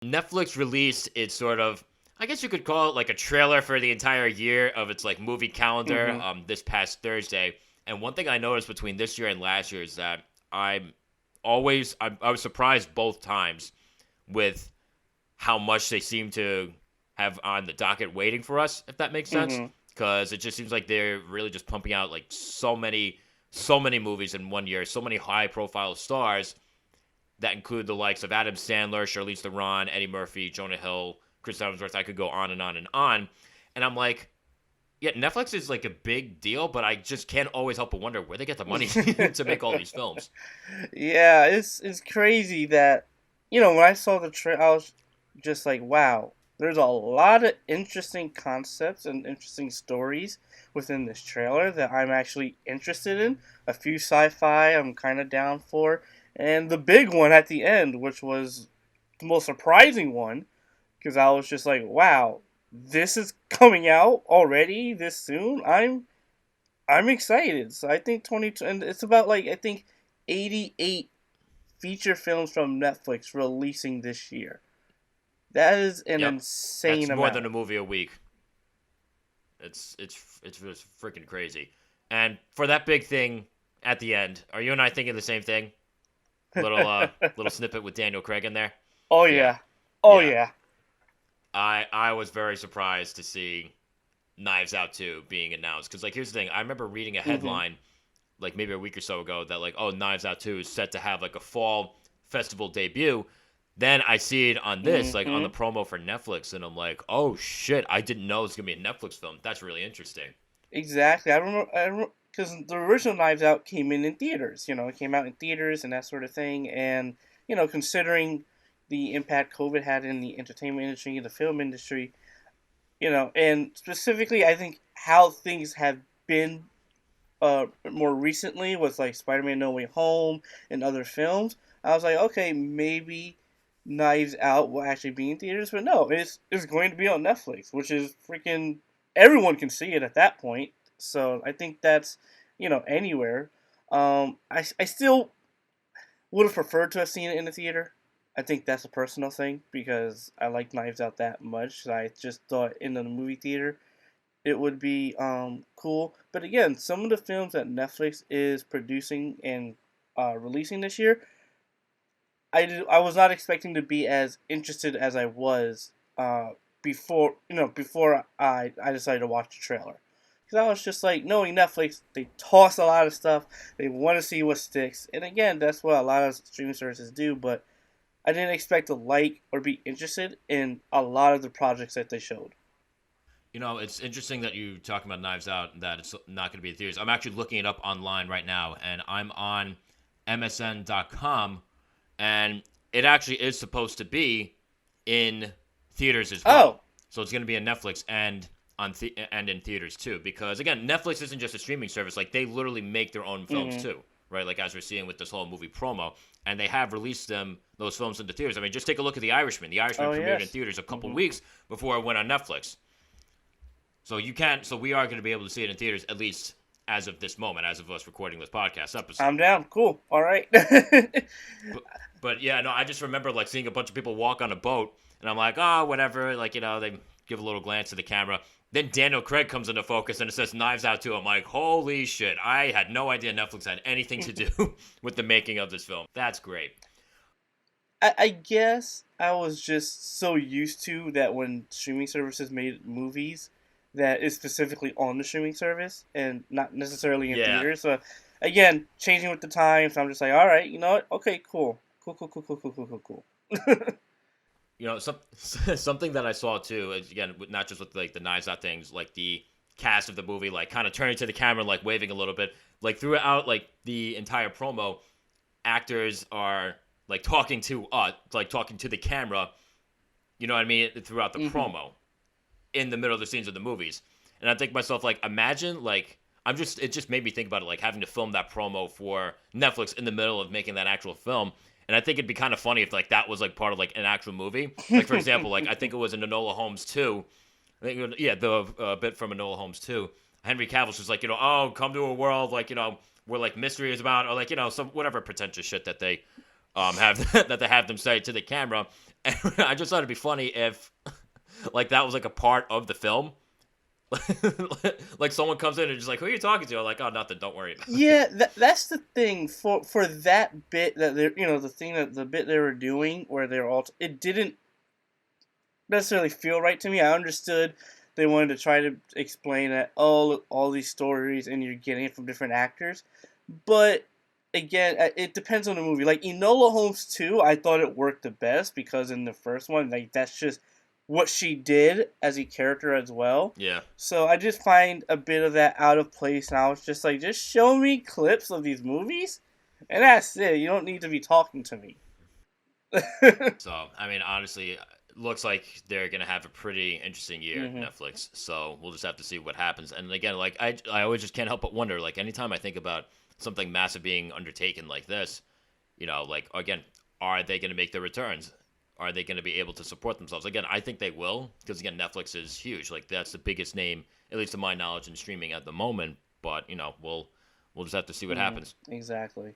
Netflix released its sort of, I guess you could call it like a trailer for the entire year of its like movie calendar Mm-hmm. this past Thursday. And one thing I noticed between this year and last year is that I was surprised both times with how much they seem to have on the docket waiting for us, if that makes sense. Mm-hmm. Because it just seems like they're really just pumping out like so many movies in one year, so many high profile stars that include the likes of Adam Sandler, Charlize Theron, Eddie Murphy, Jonah Hill, Chris Hemsworth. I could go on and on and on. And I'm like, yeah, Netflix is like a big deal, but I just can't always help but wonder where they get the money to make all these films. Yeah, it's crazy that when I saw the trailer, I was just like, wow, there's a lot of interesting concepts and interesting stories within this trailer that I'm actually interested in. A few sci-fi I'm kind of down for, and the big one at the end, which was the most surprising one, because I was just like, wow, this is coming out already this soon. I'm excited. So I think 20, and it's about like I think 88 feature films from Netflix releasing this year. That is an Yep, insane that's more than amount. a movie a week. It's just freaking crazy. And for that big thing at the end, are you and I thinking the same thing? Little snippet with Daniel Craig in there. Oh Yeah, yeah. Oh yeah. yeah. I was very surprised to see Knives Out 2 being announced because like here's the thing. I remember reading a Mhm. headline like maybe a week or so ago that like oh Knives Out 2 is set to have like a fall festival debut. Then I see it on this like on the Mhm. promo for Netflix and I'm like oh shit I didn't know it's gonna be a Netflix film. That's really interesting. Exactly. I remember because the original Knives Out came in theaters. It came out in theaters and that sort of thing. And considering the impact COVID had in the entertainment industry, the film industry, and specifically, I think how things have been more recently with like Spider-Man: No Way Home and other films. I was like, okay, maybe Knives Out will actually be in theaters, but no, it's going to be on Netflix, which is freaking everyone can see it at that point. So I think that's anywhere. I still would have preferred to have seen it in the theater. I think that's a personal thing because I like Knives Out that much. So I just thought in the movie theater it would be cool. But again, some of the films that Netflix is producing and releasing this year, I was not expecting to be as interested as I was before I decided to watch the trailer. Because I was just like, knowing Netflix, they toss a lot of stuff. They want to see what sticks. And again, that's what a lot of streaming services do. But I didn't expect to like or be interested in a lot of the projects that they showed. You know, it's interesting that you talk about Knives Out and that it's not going to be in theaters. I'm actually looking it up online right now, and I'm on MSN.com, and it actually is supposed to be in theaters as well. Oh. So it's going to be in Netflix and and in theaters too. Because again, Netflix isn't just a streaming service; like they literally make their own films Mm-hmm. too, right? Like as we're seeing with this whole movie promo, and they have released those films into theaters. I mean, just take a look at The Irishman. The Irishman Oh premiered in yes. theaters a couple Mm-hmm. weeks before it went on Netflix. So you can. So we are going to be able to see it in theaters at least as of this moment, as of us recording this podcast I'm episode. down. Cool. All right. But but yeah, no, I just remember like seeing a bunch of people walk on a boat, and I'm like, oh, whatever. Like they give a little glance to the camera. Then Daniel Craig comes into focus, and it says Knives Out 2. I'm like, holy shit! I had no idea Netflix had anything to do with the making of this film. That's great. I guess I was just so used to that when streaming services made movies that it's specifically on the streaming service and not necessarily in Yeah, theaters. So again, changing with the times, I'm just like, all right, you know what? Okay, cool, cool, cool, cool, cool, cool, cool, cool, cool. something that I saw too. Again, not just with like the Knives Out things, like the cast of the movie, like kind of turning to the camera, like waving a little bit, like throughout like the entire promo, actors are like talking to the camera. You know what I mean? Throughout the Mm-hmm. promo, in the middle of the scenes of the movies, and I think to myself like, imagine like. It just made me think about it, like having to film that promo for Netflix in the middle of making that actual film. And I think it'd be kind of funny if like that was like part of like an actual movie. Like for example, like I think it was in Enola Holmes 2. I think yeah, the bit from Enola Holmes 2. Henry Cavill's just like, oh, come to a world like, where like mystery is about or like, some whatever pretentious shit that they have that they have them say to the camera. And I just thought it'd be funny if like that was like a part of the film. Like someone comes in and just like, who are you talking to? I'm like, oh, nothing. Don't worry about it. Yeah, that's the thing for that bit that they're the thing that the bit they were doing where they're all it didn't necessarily feel right to me. I understood they wanted to try to explain that all these stories and you're getting it from different actors, but again, it depends on the movie. Like Enola Holmes 2, I thought it worked the best because in the first one, like that's just what she did as a character as well. Yeah. So I just find a bit of that out of place, and I was just like, just show me clips of these movies, and that's it. You don't need to be talking to me. So I mean, honestly, looks like they're gonna have a pretty interesting year, Hmm. Netflix. So we'll just have to see what happens. And again, like I always just can't help but wonder. Like anytime I think about something massive being undertaken like this, like again, are they gonna make their returns? Are they going to be able to support themselves? Again, I think they will because again, Netflix is huge. Like that's the biggest name, at least to my knowledge, in streaming at the moment. But we'll just have to see what Hmm. happens. Exactly.